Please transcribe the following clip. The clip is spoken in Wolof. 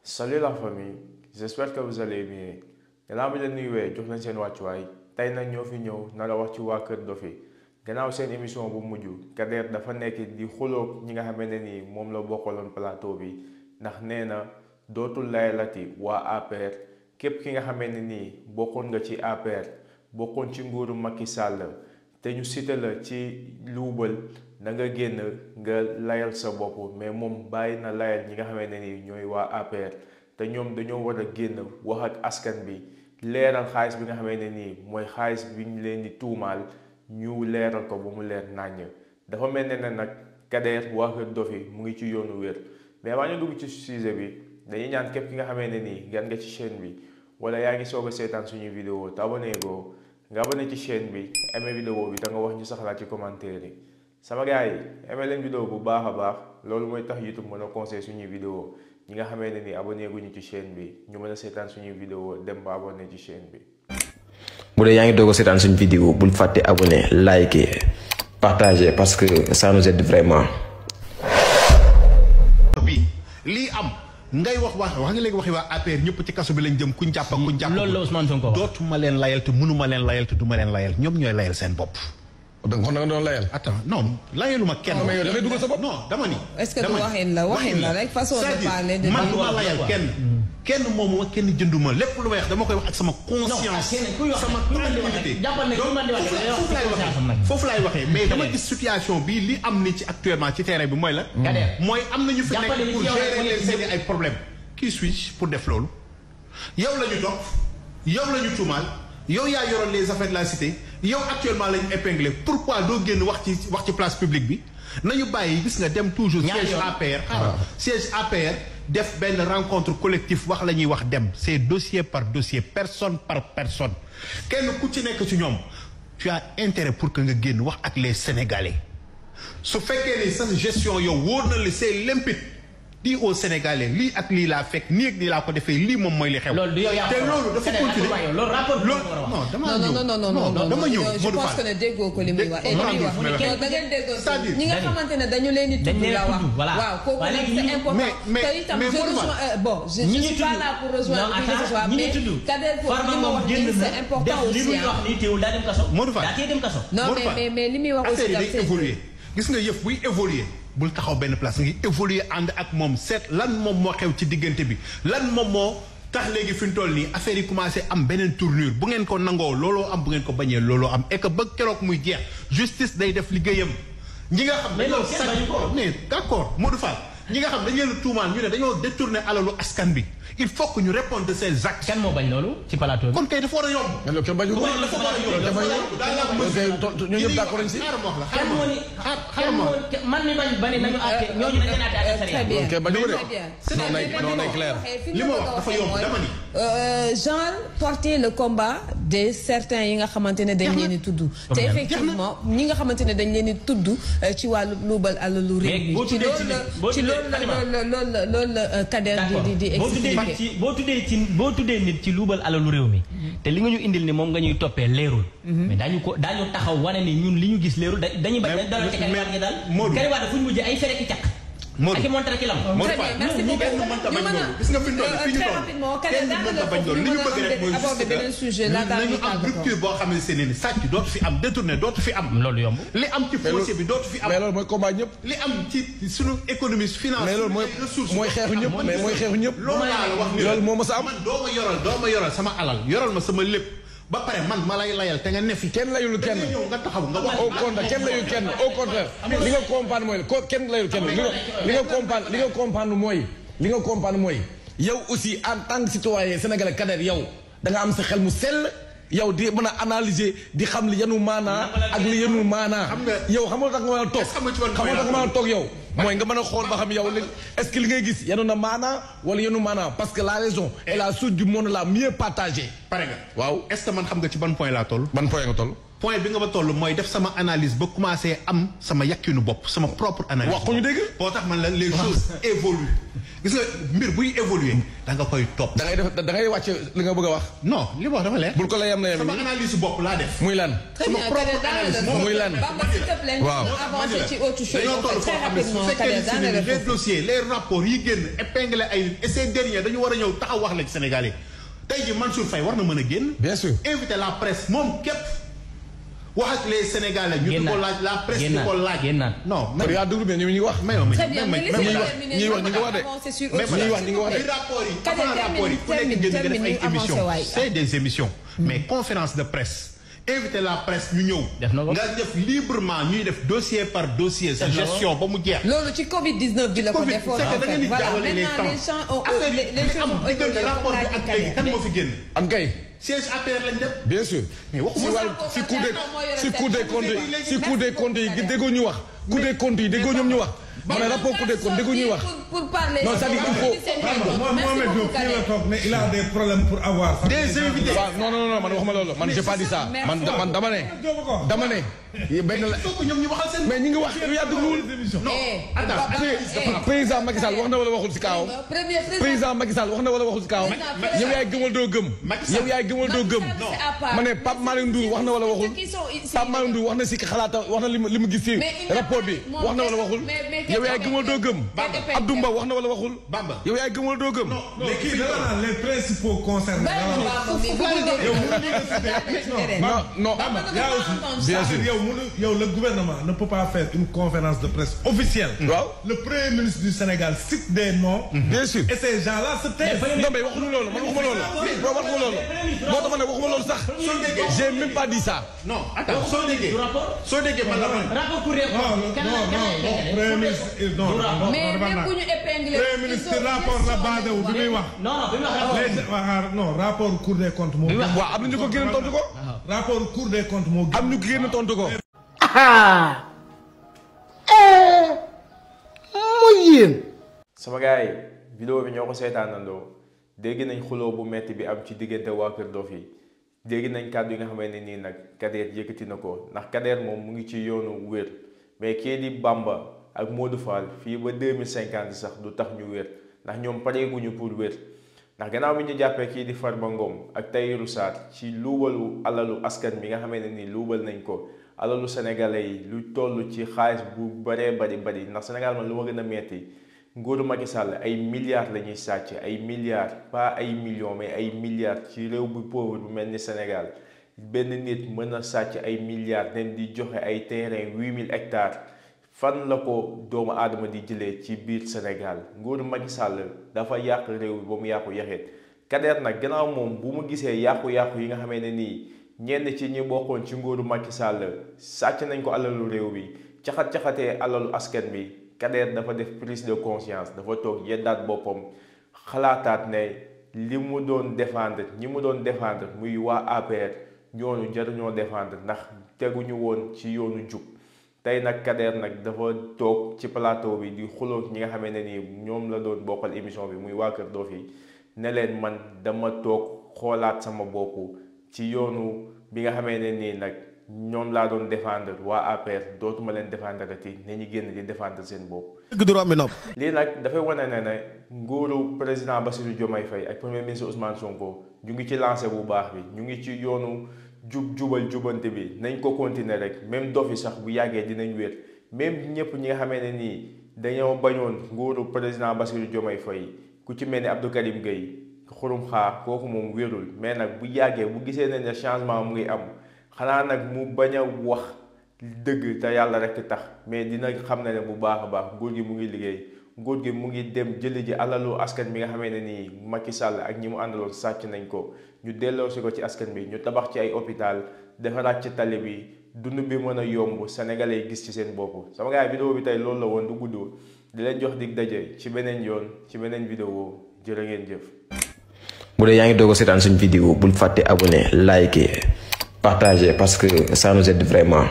Salut la famille, j'espère que vous allez bien. Gannaaw bi leen nuyuwee jox nañ seen wàccuwaay tey nag ñoo fi ñëw nar a wax ci waa Kër Dofi gannaaw seen émission bu mujj Kader dafa nekk di xulóog ñi nga xamante ni moom la bokkaloon plateau bi ndax nee na dootul layalati waa APR képp ki nga xamante ni bokkoon nga ci APR bokkoon ci nguuru Macky Sall te ñu cité la ci luubal da nga génn nga layal sa bopp mais moom bàyyi na layal ñi nga xamante ni ñooy waa APR te ñoom dañoo war a génn wax ak askan bi leeral xaalis bi nga xamante ni mooy xaalis bi ñu leen di tuumaal ñu leeral ko ba mu leer nàññ dafa mel ne nag Kader waa Kër Dofi mu ngi ci yoonu wér mais waa ñu dugg ci sujet bi dañuy ñaan képp ki nga xamante ni gan nga ci chaîne bi wala yaa ngi soog a seetaan suñuy vidéo te abonné go nga abonné ci chaîne bi aimé vidéo bi te nga wax ñu saxlaat ci commentaire yi sama gars yi aimé leen vidéo bu baax a baax loolu mooy tax YouTube mën a conseil suñuy vidéo ñi nga xamante ni abonné guñu ci chaîne bi ñu mën a seetaan suñuy vidéo dem ba abonné ci chaîne bi. bu dee yaa ngi doog a seetaan suñu vidéo bul fàtte abonné liker partager parce que ça nous aide vraiment. bi lii am ngay wax nga léegi waxi waa APR ñëpp ci kaso bi lañ jëm kuñ jàpp kuñ jàpp. loolu la Ousmane Sonko wax dootuma leen layal te mënuma leen layal te duma leen layal ñoom ñooy layal seen bopp. donc kon nga doon layal. attends non layaluma kenn. mais yow dafay dugal sa bopp. non dama ni. est-ce que du waxin la rek façon de parler de. man duma layal kenn moomu ma kenn jënduma lépp lu may wax dama koy wax ak sama conscience. sama tranquillité foofu laay waxee mais dama gis situation bi li am ni ci actuellement ci terrain bi mooy la. mooy am nañu fi nekk pour gérer leen seen ay problème qui suis-je pour def loolu yow la ñu topp yow la ñu tuumaal yow yaa yoroon les affaires de la cité yow actuellement la ñu épinglé pourquoi doo génn wax ci place publique bi nañu bàyyi gis nga dem toujours siège APR siège APR def benn rencontre collectif wax la ñuy wax dem c'est dossier par dossier personne par personne kenn ku ci nekk ci ñoom tu as intérêt pour que nga génn wax ak les Sénégalais su fekkee ni sa gestion yow wóor na li c'est limpide di aux Sénégalais lii ak lii laa fekk nii ak lii laa ko defee lii moom mooy li xew. loolu du yow yaa te loolu dafa continuer loolu rapport non dama ñëw je pense que ne déggoo ko li muy wax. da ngeen déggoo ñi nga xamante ne dañu leen di tudd la wax. waaw kooku nag c'est important. te itam je rejoins bon je suis pas là pour rejoindre qui que ce soit mais Kader foofu li ma wax nii c'est important aussi. Modou Fall non mais li muy wax aussi affaire yi day évoluer gis nga yëf buy évoluer bul taxaw benn place ngi évoluer ànd ak moom seet lan moom moo xew ci diggante bi lan moom moo tax léegi fi mu toll nii affaire yi commencé am beneen tournure bu ngeen ko nangoo looloo am bu ngeen ko bañee looloo am et que ba keroog muy jeex justice day def liggéeyam ñi nga xam dañoo sañ ko mais d'accord Modou Fall ñi nga xam dañu leen tuumaan ñu ne dañoo détourner alalu askan bi il faut que ñu répondre de ces actes. kan moo bañ loolu ci plateau bi. kon kay dafa war a yomb. mais loolu kenn bañu ko. dafa war a yomb ñun ñëpp d'accord nañ si. man mi bañ ba ne nañu àtte ñooñu dañu naan àtte très bien kenn bañu ko de. non nay clair. li ma wax dafa yomb dama ni. genre porter le combat de certains yi nga xamante ne dañ leen di tudd. te effectivement ñi nga xamante ne dañ leen di tudd ci wàllu luubal alalu réew mi. ci loolu la Kader di expliquer. boo tuddee nit ci luubal alalu réew mi te li nga ñu indil ni moom nga ñuy toppee leerul mais daañu taxaw wane ni ñun li ñu gis leerul dañuy bañ dalal ci Karim Wade gi daal Karim Wade fu ñu mujjee ay fere ki caq ak i montre ki lam très bien merci beaucoup gis nga fi ñu toll fi ñu toll kenn mënta bañ loolu li ñu bëgg rek mooy aborder beneen sujet la nañu am rupture boo xam ne seen ni sàcc dootu fi am détourné dootu fi am loolu yomb li am ci foncier bi dootu fi am mais loolu mooy combat ñëpp. li am ci suñu économie finance mais loolu mooy xeexu ñëpp mais mooy xeexu ñëpp. loolu laa la wax ni loolu moo ma sa am. man doo ma yoral sama alal yoral ma sama lépp ba pare man ma lay layal te nga ne fi kenn layul kenn ñëw nga taxaw nga wax au contraire kenn layul kenn au contraire li nga comprendre mooy kenn layul kenn li nga comprendre mooy yow aussi en tant que citoyen sénégalais Kader yow da nga am sa xel mu sell yow di mën a analyser di xam li yenu maanaa ak li yenu maanaa yow xam nga tax nga mën a toog mën a toog yow mooy nga mën a xool ba xam yow est-ce que li ngay gis yenu na maanaa wala yenu maanaa parce que la raison est la source du monde la mieux partagée. pare nga waaw est-ce que man xam nga ci ban point laa toll. ban point nga toll. point bi nga ba toll mooy def sama analyse ba commencé am sama yàkkinu bopp sama propre analyse. wax ko ñu dégg. boo tax man la les choses évoluent. gis nga mbir buy évoluer da nga koy topp. da ngay wàcc li nga bëgg a wax. non li ma wax dafa leer. bul ko la yem na yem sama analyse bopp laa def. muy lan. sama propre analyse muy lan. waaw avancer ci autre chose. dañoo toll foo xam ne su fekkee ne les dossiers les rapports yi génn épinglé ay et ces derniers dañu war a ñëw taxaw wax la ci Sénégalais tey jii Mansour Faye war na mën a génn. bien sûr inviter la presse moom képp wax ak les Sénégalais. ñu di ko laaj la presse di ko laaj. non mais yaa déglu bien ñu ngi wax. très bien mais ñuy wax ñi nga wax de. ñuy wax ñi nga wax de. rapport yi ku nekk génn nga def ay émissions c'est des émissions. mais conférence de presse. inviter la presse ñu ñëw. nga def librement ñuy def dossier par dossier. sa gestion ba mu jeex. loolu ci Covid-19 bi la ko defoon. c'est que da ngeen di jaawale les temps. les am diggante rapport bi ak léegi kan moo fi génn. am kay. siège APR lañ def. bien sûr. mais si Cour des comptes yi déggoo ñu wax. Cour des comptes yi déggoo ñoom ñu wax. ma ne rapport Cour des comptes déggoo ñuy wax. pour parler. non c'est-à-dire il a des problèmes pour avoir. des invités. waaw non man waxuma loolu man j'ai pas dit ça. man dama ne. benn la ñoom ñu waxal seen. mais ñi ngi wax yow yaa dégluwul. non président Macky Sall wax na wala waxul si kaawam. président Macky Sall wax na wala waxul si kaawam. yow yaay gëmal doo gëm. yow yaay gëmal doo gëm. ma ne Pape Malick Ndour wax na wala waxul. Pape Malick Ndour wax na si xalaata wax na li mu gis si rapport bi wax na wala waxul. yow yaay gëmal doo gëm. Abdou Mbow wax na wala waxul. yow yaay gëmal doo gëm. les principaux concernés. non bien sûr. Le gouvernement ne peut pas faire une conférence de presse officielle. Le premier ministre du Sénégal cite des noms. Bien sûr. Et ces gens-là se taisent. Non mais waxuñu loolu man waxuma loolu. waxuma loolu. moo tax ma ne waxuma loolu sax. j'ai même pas dit ça. non attends soo déggee man la rapport pour premier ministre premier ministre rapport la basé wu bi muy wax. non rapport Cour des comptes moo. waaw am na ñu ko génn tontu ko. rapport Cour des comptes moo. am ñu génn tontu ko. mooy yéen. sama gars yi vidéo bi ñoo ko seetaanandoo dégg nañ xuloo bu metti bi am ci diggante waa Kër Dof yi dégg nañ kàddu yi nga xamante nii nag Kader yëkkati na ko ndax Kader moom mu ngi ci yoonu wér mais kii di Bamba ak Modou Fall fii ba 2050 sax du tax ñu wér ndax ñoom pareeguñu pour wér ndax gannaaw bi ñu jàppee kii di Farba Ngom ak Tahirou Sarr ci luubalu alalu askan bi nga xamante nii luubal nañ ko alalu sénégalais yi lu toll ci xaalis bu baree bari ndax Sénégal man lu ma gën a metti nguuru Macky Sall ay milliards la ñuy sàcc ay milliards pas ay millions mais ay milliards ci réew bu pauvre bu mel ni Sénégal benn nit mën a sàcc ay milliards dem di joxe ay terrain 8000 hectares fan la ko doomu aadama di jëlee ci biir Sénégal nguuru Macky Sall dafa yàq réew bi ba mu yàqu yaxeet Kader nag gannaaw moom bu mu gisee yàqu-yàqu yi nga xamee ne nii ñenn ci ñi bokkoon ci nguuru Macky Sall sàcc nañ ko alalu réew bi caxat-caxatee alalu askan bi Kader dafa def prise de conscience dafa toog yeddaat boppam xalaataat ne li mu doon défendre ñi mu doon défendre muy waa APR ñooñu jaruñoo défendre ndax teguñu woon ci yoonu jub tey nag Kader nag dafa toog ci plateau bi di xuloo ñi nga xamee ne nii ñoom la doon bokkal émission bi muy waa Kër Dof yi ne leen man dama toog xoolaat sama bopp ci yoonu bi nga xamee ne nii nag ñoom laa doon défendre waa APR dootuma leen défendre ati ne ñu génn di défendre seen bopp. lii nag dafay wane ne nguuru président Bassirou Diomaye Faye ak premier ministre Ousmane Sonko ñu ngi ci lancé bu baax bi ñu ngi ci yoonu jubante bi nañ ko continuer rek même dof yi sax bu yàggee dinañ wér même ñëpp ñi nga xamee ne nii dañoo bañoon nguuru président Bassirou Diomaye Faye ku ci mel ni Abdou Karim Gueye xurum xaar kooku moom wérul mais nag bu yàggee bu gisee ne changement mu ngi am. xanaa nag mu bañ a wax dëgg te yàlla rek tax mais dina xam ne bu baax a baax nguur gi mu ngi liggéey nguur gi mu ngi dem jëli ji alalu askan bi nga xamee ne nii Macky Sall ak ñi mu àndaloon sàcc nañ ko ñu delloosi ko ci askan bi ñu tabax ci ay hôpital defaraat ci tali bi dund bi mën a yomb sénégalais yi gis ci seen bopp sama gars vidéo bi tey loolu la woon du gudd di leen jox dig daje ci beneen yoon ci beneen vidéo jërë ngeen jëf. bu dee yaa ngi doog a seetaan suñu vidéo bul fàtte abonné liker partager parce que ça nous aide vraiment.